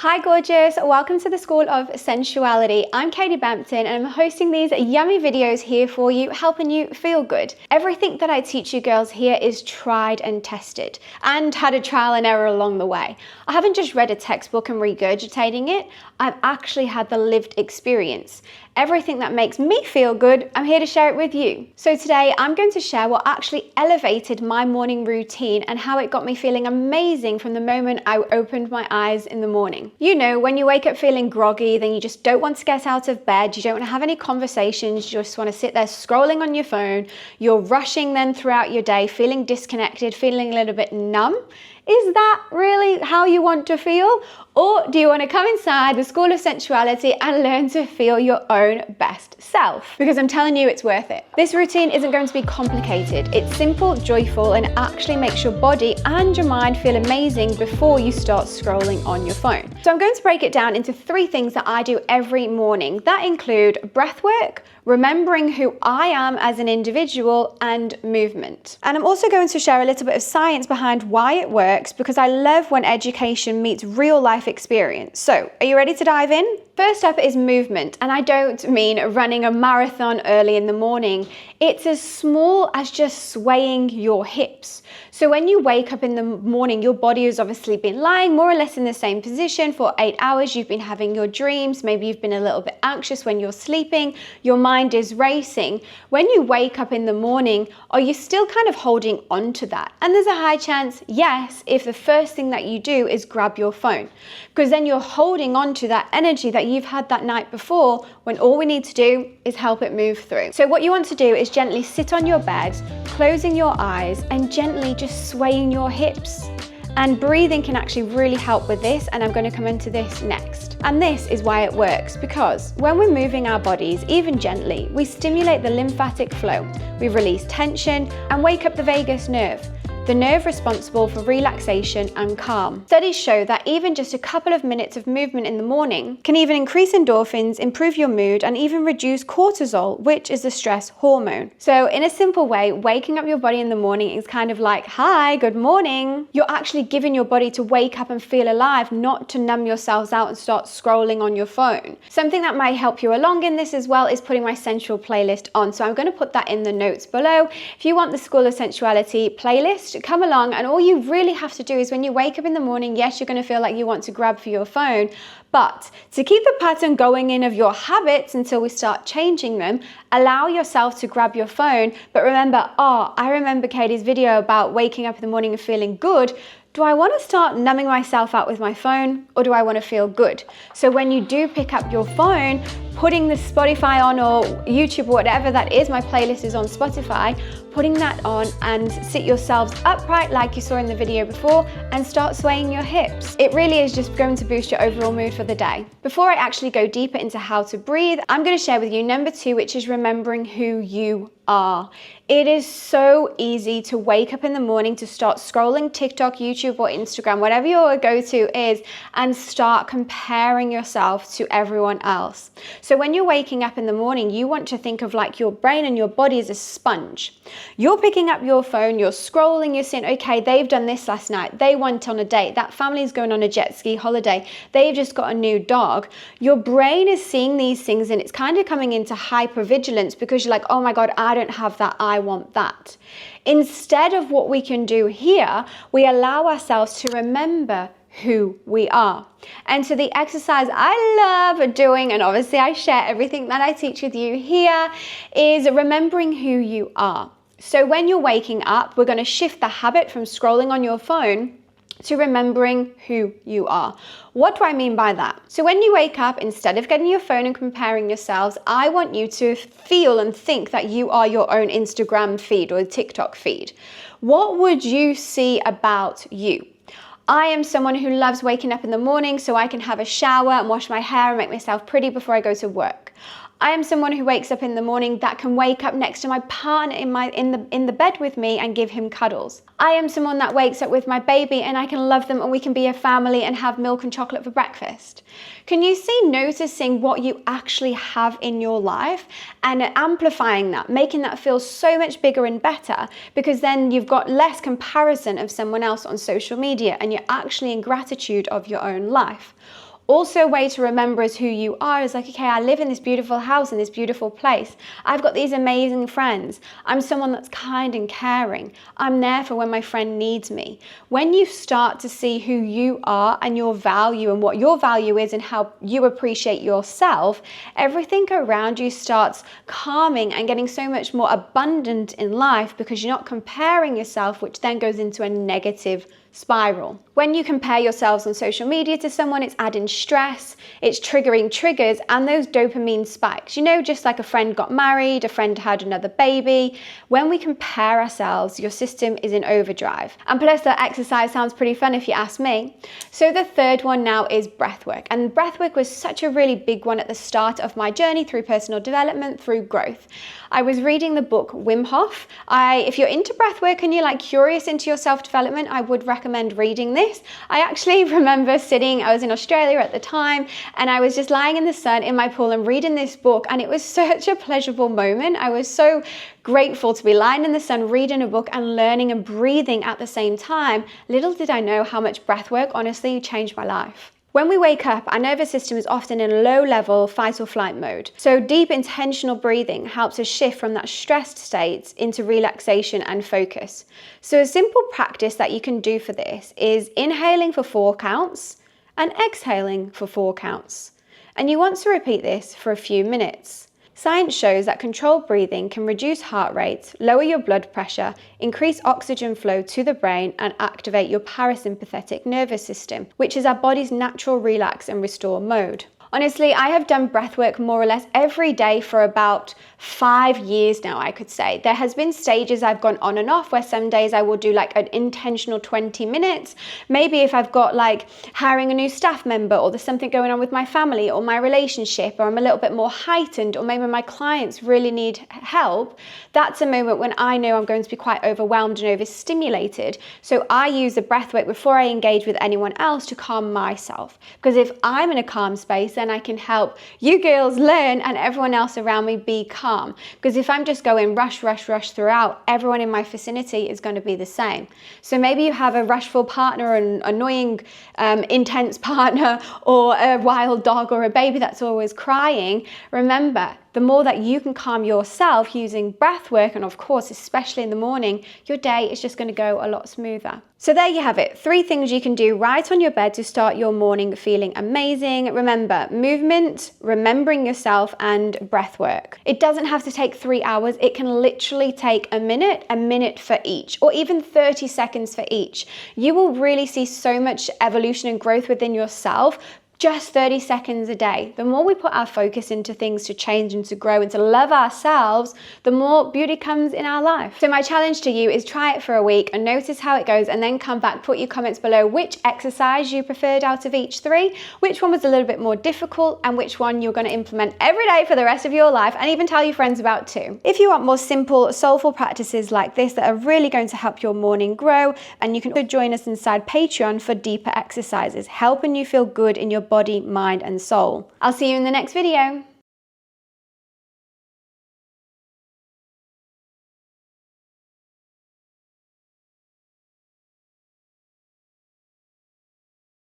Hi gorgeous, welcome to the School of Sensuality. I'm Katie Bampton and I'm hosting these yummy videos here for you, helping you feel good. Everything that I teach you girls here is tried and tested and had a trial and error along the way. I haven't just read a textbook and regurgitating it, I've actually had the lived experience. Everything that makes me feel good, I'm here to share it with you. So today I'm going to share what actually elevated my morning routine and how it got me feeling amazing from the moment I opened my eyes in the morning. You know, when you wake up feeling groggy, then you just don't want to get out of bed, you don't want to have any conversations, you just want to sit there scrolling on your phone, you're rushing then throughout your day, feeling disconnected, feeling a little bit numb. Is that really how you want to feel? Or do you want to come inside the School of Sensuality and learn to feel your own best self? Because I'm telling you, it's worth it. This routine isn't going to be complicated. It's simple, joyful, and actually makes your body and your mind feel amazing before you start scrolling on your phone. So I'm going to break it down into 3 things that I do every morning. That include breathwork, remembering who I am as an individual, and movement. And I'm also going to share a little bit of science behind why it works, because I love when education meets real life experience. So, are you ready to dive in? First up is movement, and I don't mean running a marathon early in the morning. It's as small as just swaying your hips. So when you wake up in the morning, your body has obviously been lying more or less in the same position for 8 hours. You've been having your dreams. Maybe you've been a little bit anxious when you're sleeping. Your mind is racing. When you wake up in the morning, are you still kind of holding on to that? And there's a high chance, yes, if the first thing that you do is grab your phone, because then you're holding on to that energy that you've had that night before, when all we need to do is help it move through. So what you want to do is gently sit on your bed, closing your eyes and gently just swaying your hips. And breathing can actually really help with this, and I'm going to come into this next. And this is why it works, because when we're moving our bodies, even gently, we stimulate the lymphatic flow, we release tension and wake up the vagus nerve, the nerve responsible for relaxation and calm. Studies show that even just a couple of minutes of movement in the morning can even increase endorphins, improve your mood, and even reduce cortisol, which is the stress hormone. So in a simple way, waking up your body in the morning is kind of like, hi, good morning. You're actually giving your body to wake up and feel alive, not to numb yourselves out and start scrolling on your phone. Something that might help you along in this as well is putting my sensual playlist on. So I'm going to put that in the notes below. If you want the School of Sensuality playlist, come along, and all you really have to do is when you wake up in the morning, yes, you're going to feel like you want to grab for your phone, but to keep the pattern going in of your habits until we start changing them, allow yourself to grab your phone, but remember, I remember Katie's video about waking up in the morning and feeling good. Do I want to start numbing myself out with my phone, or do I want to feel good? So when you do pick up your phone, putting the Spotify on or YouTube or whatever that is, my playlist is on Spotify, putting that on and sit yourselves upright like you saw in the video before and start swaying your hips. It really is just going to boost your overall mood for the day. Before I actually go deeper into how to breathe, I'm going to share with you number 2, which is remembering who you are. It is so easy to wake up in the morning to start scrolling TikTok, YouTube, or Instagram, whatever your go-to is, and start comparing yourself to everyone else. So when you're waking up in the morning, you want to think of like your brain and your body as a sponge. You're picking up your phone, you're scrolling, you're saying, okay, they've done this last night, they went on a date, that family's going on a jet ski holiday, they've just got a new dog. Your brain is seeing these things and it's kind of coming into hypervigilance because you're like, oh my God, I don't have that, I want that. Instead of what we can do here, we allow ourselves to remember who we are. And so the exercise I love doing, and obviously I share everything that I teach with you here, is remembering who you are. So when you're waking up, we're going to shift the habit from scrolling on your phone to remembering who you are. What do I mean by that? So when you wake up, instead of getting your phone and comparing yourselves, I want you to feel and think that you are your own Instagram feed or TikTok feed. What would you see about you? I am someone who loves waking up in the morning so I can have a shower and wash my hair and make myself pretty before I go to work. I am someone who wakes up in the morning that can wake up next to my partner in the bed with me and give him cuddles. I am someone that wakes up with my baby and I can love them and we can be a family and have milk and chocolate for breakfast. Can you see noticing what you actually have in your life and amplifying that, making that feel so much bigger and better, because then you've got less comparison of someone else on social media and you're actually in gratitude of your own life. Also, a way to remember is who you are is like, okay, I live in this beautiful house in this beautiful place. I've got these amazing friends. I'm someone that's kind and caring. I'm there for when my friend needs me. When you start to see who you are and your value and what your value is and how you appreciate yourself, everything around you starts calming and getting so much more abundant in life because you're not comparing yourself, which then goes into a negative spiral. When you compare yourselves on social media to someone, it's adding stress, it's triggering triggers and those dopamine spikes. You know, just like a friend got married, a friend had another baby. When we compare ourselves, your system is in overdrive. And plus, that exercise sounds pretty fun if you ask me. So the third one now is breathwork. And breathwork was such a really big one at the start of my journey through personal development, through growth. I was reading the book Wim Hof. If you're into breathwork and you're like curious into your self-development, I would recommend reading this. I actually remember I was in Australia at the time, and I was just lying in the sun in my pool and reading this book, and it was such a pleasurable moment. I was so grateful to be lying in the sun reading a book and learning and breathing at the same time. Little did I know how much breathwork honestly changed my life. When we wake up, our nervous system is often in low-level fight or flight mode. So deep, intentional breathing helps us shift from that stressed state into relaxation and focus. So a simple practice that you can do for this is inhaling for 4 counts and exhaling for 4 counts. And you want to repeat this for a few minutes. Science shows that controlled breathing can reduce heart rate, lower your blood pressure, increase oxygen flow to the brain, and activate your parasympathetic nervous system, which is our body's natural relax and restore mode. Honestly, I have done breathwork more or less every day for about 5 years now, I could say. There has been stages I've gone on and off where some days I will do like an intentional 20 minutes. Maybe if I've got like hiring a new staff member, or there's something going on with my family or my relationship, or I'm a little bit more heightened, or maybe my clients really need help. That's a moment when I know I'm going to be quite overwhelmed and overstimulated. So I use the breathwork before I engage with anyone else to calm myself. Because if I'm in a calm space, then I can help you girls learn and everyone else around me be calm. Because if I'm just going rush throughout, everyone in my vicinity is going to be the same. So maybe you have a rushful partner, an annoying, intense partner, or a wild dog or a baby that's always crying. Remember, the more that you can calm yourself using breath work, and of course, especially in the morning, your day is just going to go a lot smoother. So there you have it, 3 things you can do right on your bed to start your morning feeling amazing. Remember, movement, remembering yourself, and breath work. It doesn't have to take 3 hours. It can literally take a minute for each, or even 30 seconds for each. You will really see so much evolution and growth within yourself. Just 30 seconds a day. The more we put our focus into things to change and to grow and to love ourselves, the more beauty comes in our life. So my challenge to you is try it for a week and notice how it goes, and then come back, put your comments below which exercise you preferred out of each 3, which one was a little bit more difficult, and which one you're going to implement every day for the rest of your life, and even tell your friends about too. If you want more simple, soulful practices like this that are really going to help your morning grow, and you can also join us inside Patreon for deeper exercises, helping you feel good in your body, mind, and soul. I'll see you in the next video.